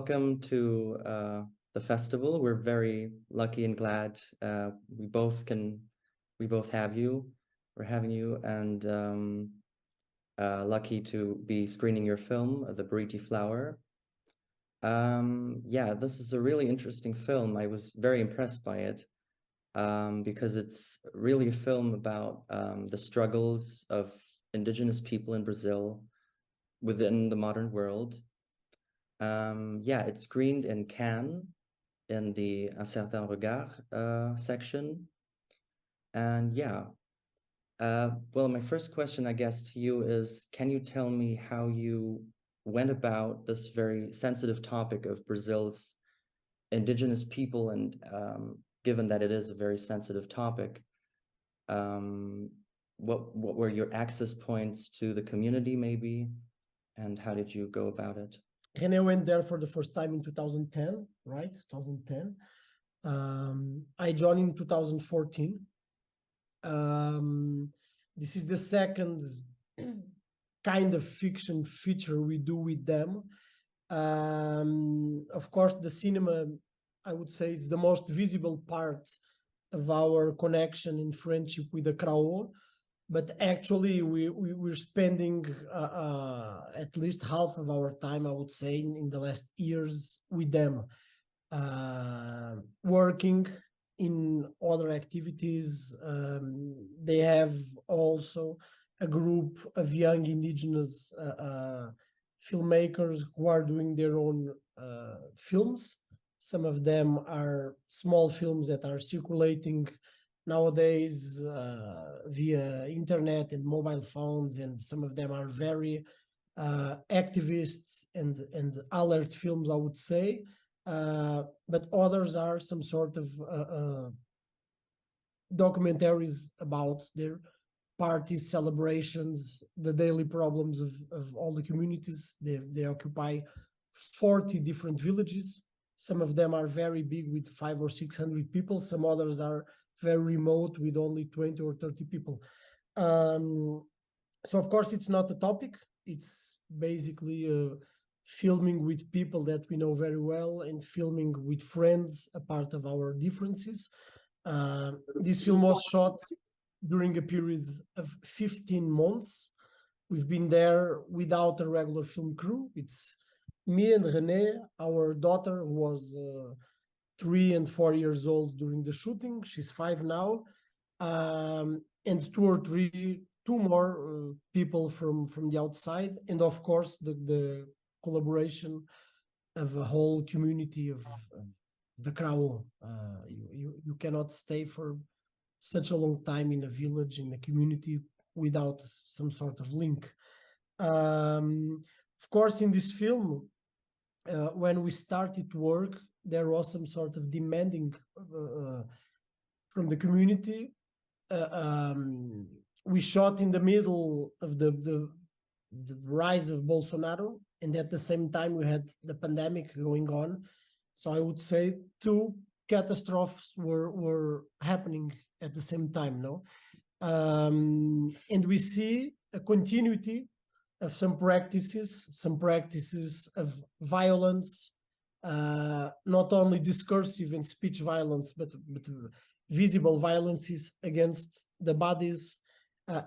welcome to the festival. We're very lucky and glad we both have you. We're having you, and lucky to be screening your film, The BURITI Flower. Yeah, this is a really interesting film. I was very impressed by it because it's really a film about the struggles of indigenous people in Brazil within the modern world. Yeah, it's screened in Cannes in the Un Certain Regard section. And yeah, well, my first question, I guess, to you is, can you tell me how you went about this very sensitive topic of Brazil's indigenous people, and given that it is a very sensitive topic, what were your access points to the community, maybe, and how did you go about it? Renée went there for the first time in 2010, right? 2010. I joined in 2014. This is the second kind of fiction feature we do with them. Of course, the cinema, I would say, is the most visible part of our connection and friendship with the Krahô. But actually, we're spending at least half of our time, I would say, in the last years with them, working in other activities. They have also a group of young indigenous filmmakers who are doing their own films. Some of them are small films that are circulating nowadays via internet and mobile phones, and some of them are very activists and alert films, I would say, but others are some sort of documentaries about their parties, celebrations, the daily problems of all the communities. They occupy 40 different villages. Some of them are very big with 500 or 600 people. Some others are very remote with only 20 or 30 people. So of course it's not a topic. It's basically filming with people that we know very well and filming with friends, a part of our differences. This film was shot during a period of 15 months. We've been there without a regular film crew. It's me and Renée, our daughter, who was 3 and 4 years old during the shooting. She's 5 now, and two more people from the outside, and of course the collaboration of a whole community of the Krahô. You cannot stay for such a long time in a village, in a community, without some sort of link. Of course, in this film, when we started to work, there was some sort of demanding from the community. We shot in the middle of the rise of Bolsonaro, and at the same time we had the pandemic going on. So I would say two catastrophes were happening at the same time, no? And we see a continuity of some practices of violence, not only discursive and speech violence, but visible violences against the bodies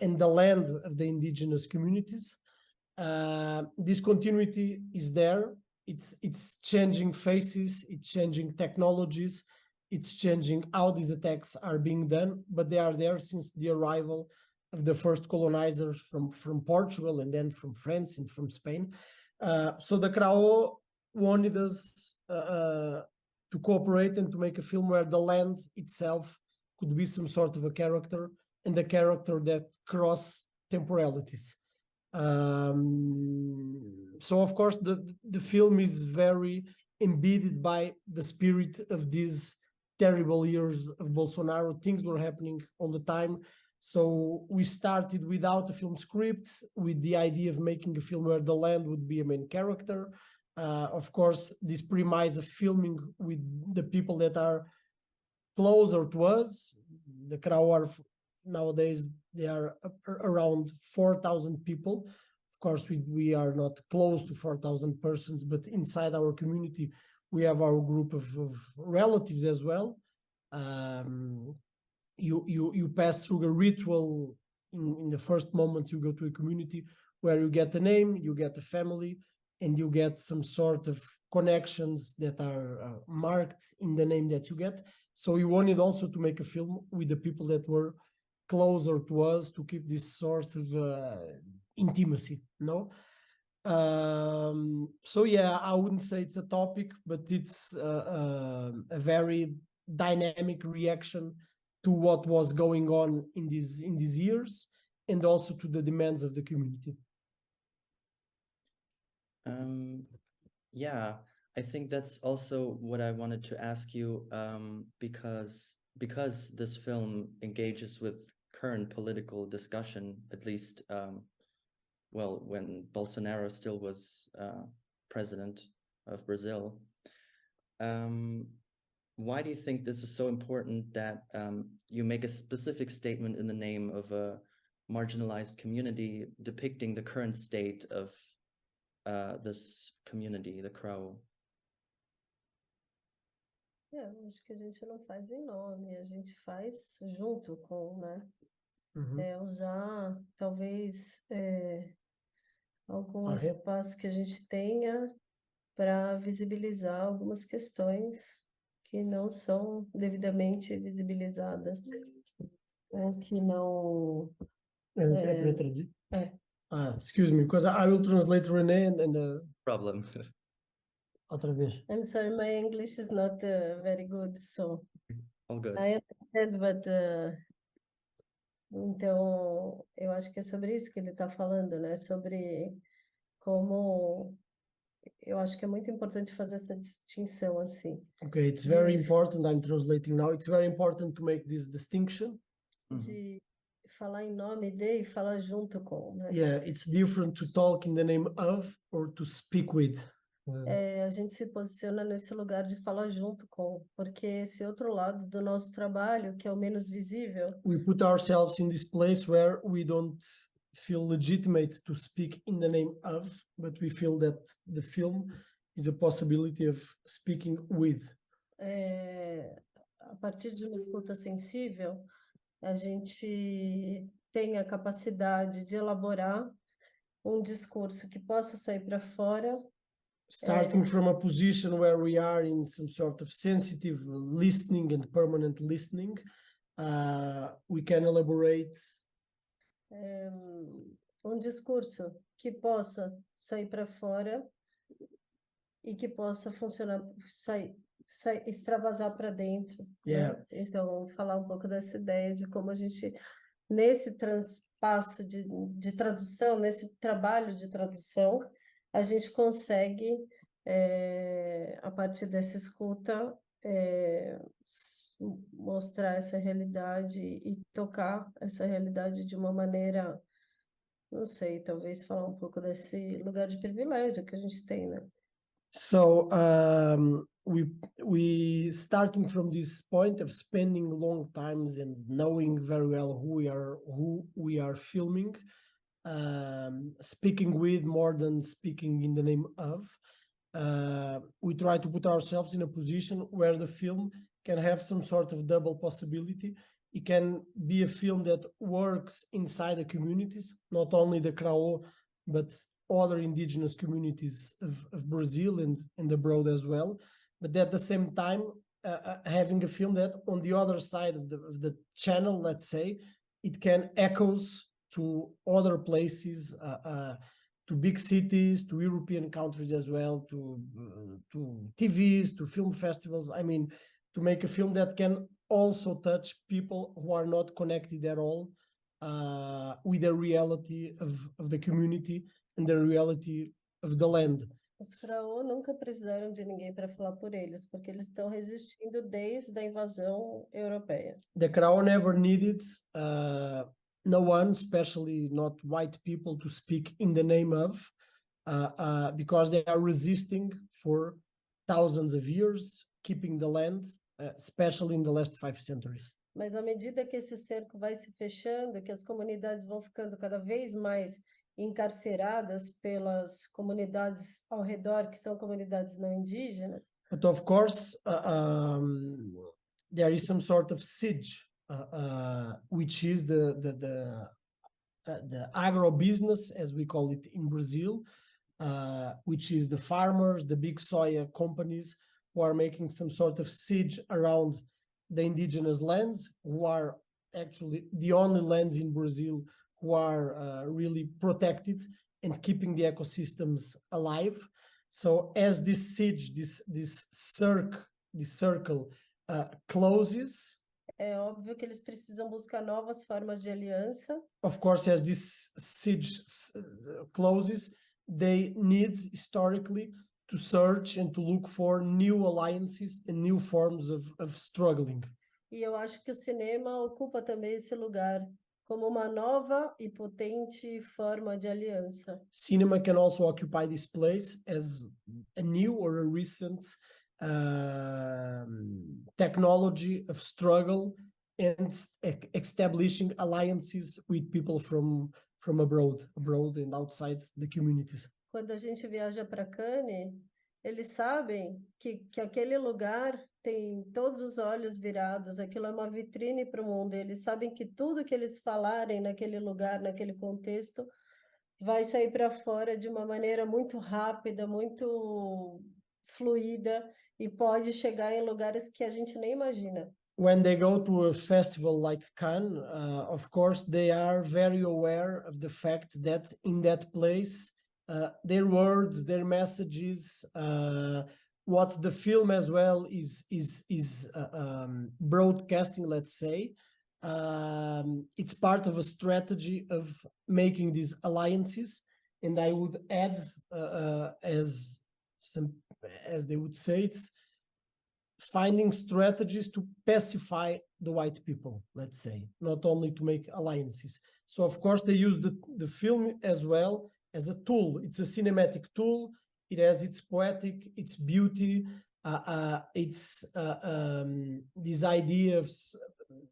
and the land of the indigenous communities. This continuity is there. It's changing faces, it's changing technologies, it's changing how these attacks are being done, but they are there since the arrival of the first colonizers from Portugal, and then from France and from Spain. So the Krahô wanted us to cooperate and to make a film where the land itself could be some sort of a character, and a character that cross temporalities. So of course the film is very embedded by the spirit of these terrible years of Bolsonaro. Things were happening all the time. So we started without a film script, with the idea of making a film where the land would be a main character. Of course, this premise of filming with the people that are closer to us. The Krahô are nowadays, they are around 4,000 people of course, we are not close to 4,000 persons, but inside our community, we have our group of relatives as well. You pass through a ritual in the first moments you go to a community where you get a name, you get a family, and you get some sort of connections that are marked in the name that you get. So we wanted also to make a film with the people that were closer to us to keep this sort of intimacy, no? So yeah, I wouldn't say it's a topic, but it's a very dynamic reaction to what was going on in these years, and also to the demands of the community. Yeah, I think that's also what I wanted to ask you, because this film engages with current political discussion, at least, well, when Bolsonaro still was president of Brazil. Why do you think this is so important that you make a specific statement in the name of a marginalized community depicting the current state of this community, the Krahô? Acho que a gente não faz em nome, a gente faz junto com, né? Usar, talvez, algum espaço que a gente tenha para visibilizar algumas questões que não são devidamente visibilizadas, que não... Excuse me, because I will translate Renée and Problem. outra vez. I'm sorry, my English is not very good, so All good. I understand, but então eu acho que é sobre isso que ele está falando, né? Sobre como eu acho que é muito importante fazer essa distinção assim. Okay, it's very important. I'm translating now. It's very important to make this distinction. De falar em nome de e falar junto com, né? Yeah, it's different to talk in the name of or to speak with. A gente se posiciona nesse lugar de falar junto com, porque esse outro lado do nosso trabalho, que é o menos visível, We put ourselves in this place where we don't feel legitimate to speak in the name of, but we feel that the film is a possibility of speaking with. A partir de uma escuta sensível, a gente tem a capacidade de elaborar um discurso que possa sair para fora. Starting from a position where we are in some sort of sensitive listening and permanent listening, we can elaborate um discurso que possa sair para fora e que possa funcionar, extravasar para dentro. Yeah. Né? Então, falar um pouco dessa ideia de como a gente, nesse transpasso de tradução, nesse trabalho de tradução, a gente consegue, a partir dessa escuta, mostrar essa realidade e tocar essa realidade de uma maneira, não sei, talvez falar um pouco desse lugar de privilégio que a gente tem, né? So we starting from this point of spending long times and knowing very well who we are filming, speaking with more than speaking in the name of, we try to put ourselves in a position where the film can have some sort of double possibility. It can be a film that works inside the communities, not only the Krahô, but other indigenous communities of Brazil and abroad as well. But at the same time, having a film that on the other side of the channel, let's say, it can echoes to other places, to big cities, to European countries as well, to TVs, to film festivals. I mean, to make a film that can also touch people who are not connected at all with the reality of the community and the reality of the land. Os Krahô nunca precisaram de ninguém para falar por eles, porque eles estão resistindo desde a invasão europeia. The Krahô never needed no one, especially not white people, to speak in the name of, because they are resisting for thousands of years, keeping the land, especially in the last 5 centuries. Mas à medida que esse cerco vai se fechando, que as comunidades vão ficando cada vez mais encarceradas pelas comunidades ao redor, que são comunidades não indígenas. But of course, there is some sort of siege, which is the agro-business, as we call it in Brazil, which is the farmers, the big soya companies who are making some sort of siege around the indigenous lands, who are actually the only lands in Brazil who are really protected and keeping the ecosystems alive. So as this siege, this circle closes, É óbvio que eles precisam buscar novas formas de aliança. of course, as this siege closes, they need historically to search and to look for new alliances and new forms of struggling. E eu acho que o cinema ocupa também esse lugar como uma nova e potente forma de aliança. Cinema can also occupy this place as a new or a recent technology of struggle and establishing alliances with people from abroad and outside the communities. Quando a gente viaja para Cannes, eles sabem que aquele lugar tem todos os olhos virados, aquilo é uma vitrine para o mundo. Eles sabem que tudo que eles falarem naquele lugar, naquele contexto, vai sair para fora de uma maneira muito rápida, muito fluida e pode chegar em lugares que a gente nem imagina. When they go to a festival like Cannes, of course, they are very aware of the fact that in that place, their words, their messages, what the film as well is broadcasting, let's say, it's part of a strategy of making these alliances. And I would add, as they would say, it's finding strategies to pacify the white people, let's say, not only to make alliances. So of course they use the film as well as a tool. It's a cinematic tool. It has its poetic, its beauty, it's this idea of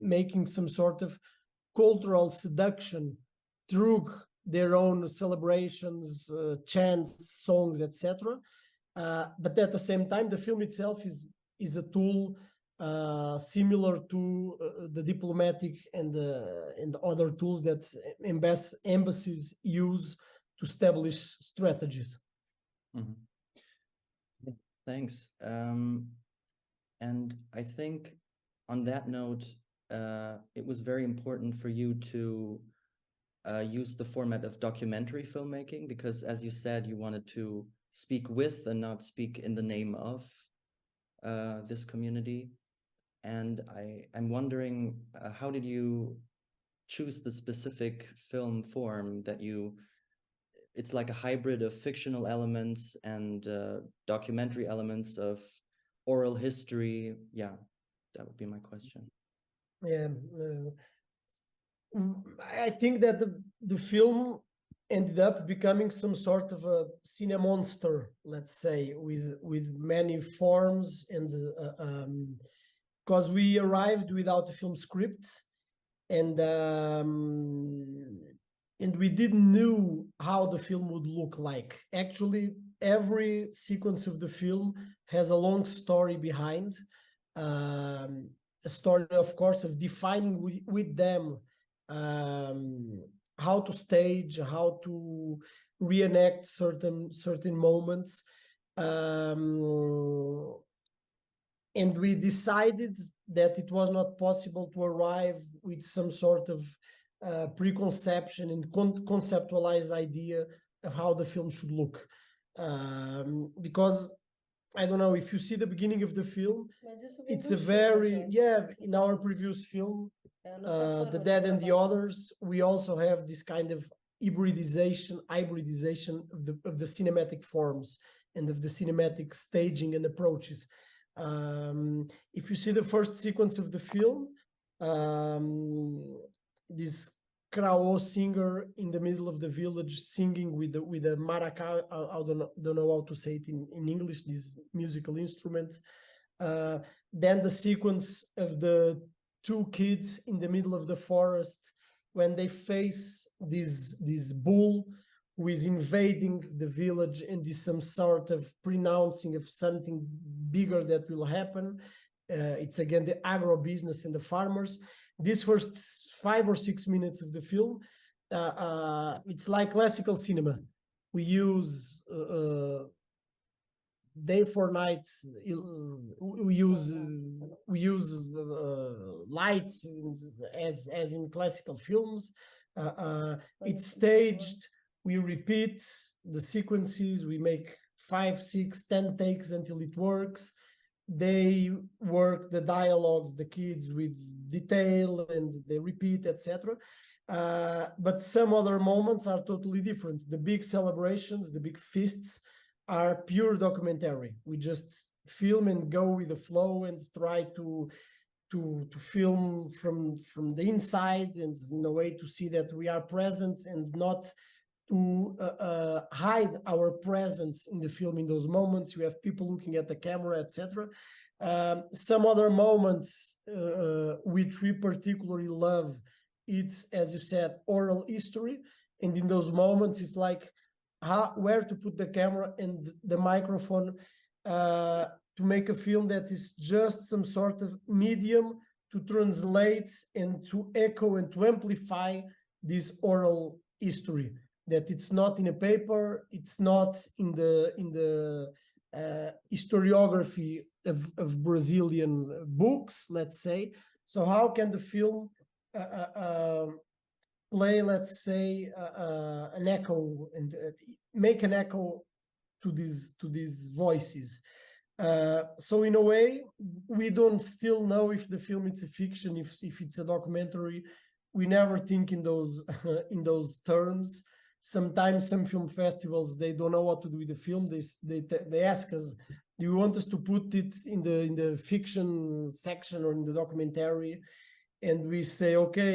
making some sort of cultural seduction through their own celebrations, chants, songs, etc. But at the same time, the film itself is a tool similar to the diplomatic and other tools that embassies use to establish strategies. Mm-hmm. Thanks. And I think on that note, it was very important for you to use the format of documentary filmmaking, because as you said, you wanted to speak with and not speak in the name of this community. And I'm wondering, how did you choose the specific film form that it's like a hybrid of fictional elements and documentary elements of oral history? Yeah, that would be my question. Yeah, I think that the film ended up becoming some sort of a cinemonster, let's say, with many forms, and because we arrived without a film script, and we didn't know how the film would look like. Actually, every sequence of the film has a long story behind, a story, of course, of defining with them how to stage, how to reenact certain moments. And we decided that it was not possible to arrive with some sort of preconception and conceptualized idea of how the film should look. Because, I don't know, if you see the beginning of the film, it's a very, in our previous film, The Dead and the Others, we also have this kind of hybridization of the cinematic forms and of the cinematic staging and approaches. If you see the first sequence of the film, this Krahô singer in the middle of the village singing with a maracá, I don't know how to say it in English, this musical instrument. Then the sequence of the two kids in the middle of the forest when they face this bull who is invading the village and is some sort of pronouncing of something bigger that will happen. It's again the agro-business and the farmers. These first 5 or 6 minutes of the film, it's like classical cinema. We use day for night. We use light as in classical films. It's staged. We repeat the sequences. We make 5, 6, 10 takes until it works. They work the dialogues, the kids, with detail, and they repeat, etc. But some other moments are totally different. The big celebrations, the big feasts, are pure documentary. We just film and go with the flow and try to film from the inside, and in a way to see that we are present and not to hide our presence in the film in those moments. You have people looking at the camera, etc. Some other moments which we particularly love, it's, as you said, oral history. And in those moments, it's like where to put the camera and the microphone to make a film that is just some sort of medium to translate and to echo and to amplify this oral history. That it's not in a paper, it's not in the historiography of Brazilian books, let's say. So how can the film play, let's say, an echo and make an echo to these voices? So in a way, we don't still know if the film is a fiction, if it's a documentary. We never think in those in those terms. Sometimes some film festivals, they don't know what to do with the film. They ask us, do you want us to put it in the fiction section or in the documentary? And we say, okay,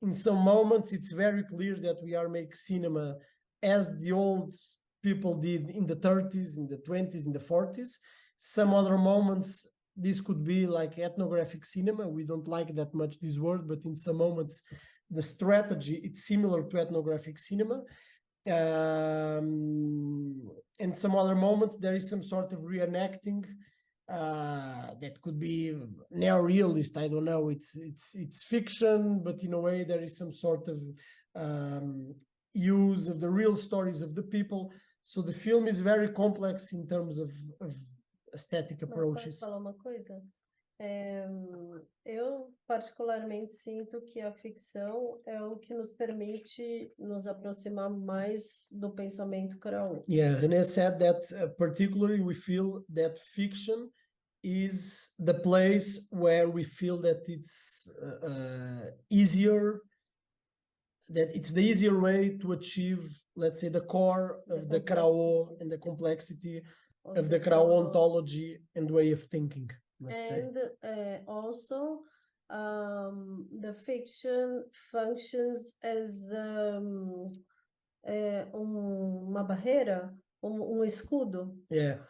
in some moments it's very clear that we are making cinema as the old people did in the 30s, in the 20s, in the 40s. Some other moments, this could be like ethnographic cinema. We don't like that much this word, but in some moments, the strategy, it's similar to ethnographic cinema. And some other moments, there is some sort of reenacting that could be neo-realist. I don't know. It's fiction, but in a way, there is some sort of use of the real stories of the people. So the film is very complex in terms of aesthetic approaches. Mas posso falar uma coisa? Eu particularmente sinto que a ficção é o que nos permite nos aproximar mais do pensamento Krahô. Yeah, Renée said that particularly we feel that fiction is the place where we feel that it's easier, that it's the easier way to achieve, let's say, the core of the Krahô and the complexity of the Krahô ontology and way of thinking. And also, the fiction functions as uma barreira, escudo, Yeah.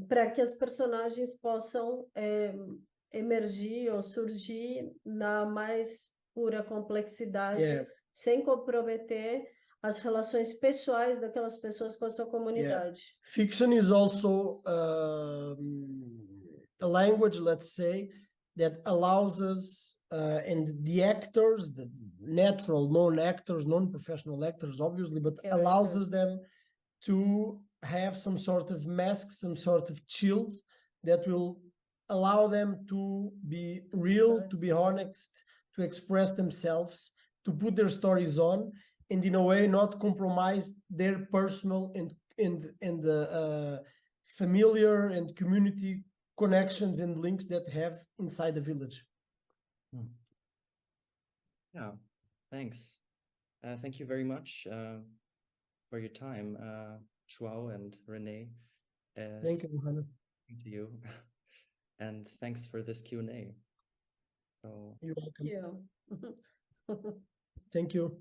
para que as personagens possam emergir ou surgir na mais pura complexidade, Yeah. sem comprometer as relações pessoais daquelas pessoas com a sua comunidade. Yeah. Fiction is also a language, let's say, that allows us and the actors, the natural non-actors, non-professional actors, obviously, but allows us them to have some sort of mask, some sort of shield that will allow them to be real, to be honest, to express themselves, to put their stories on, and in a way not compromise their personal and familiar and community connections and links that have inside the village. Yeah, thanks. Thank you very much for your time, João and Renée. Thank you, Johanna. To you. And thanks for this Q&A. So, you're welcome. Thank you. Thank you.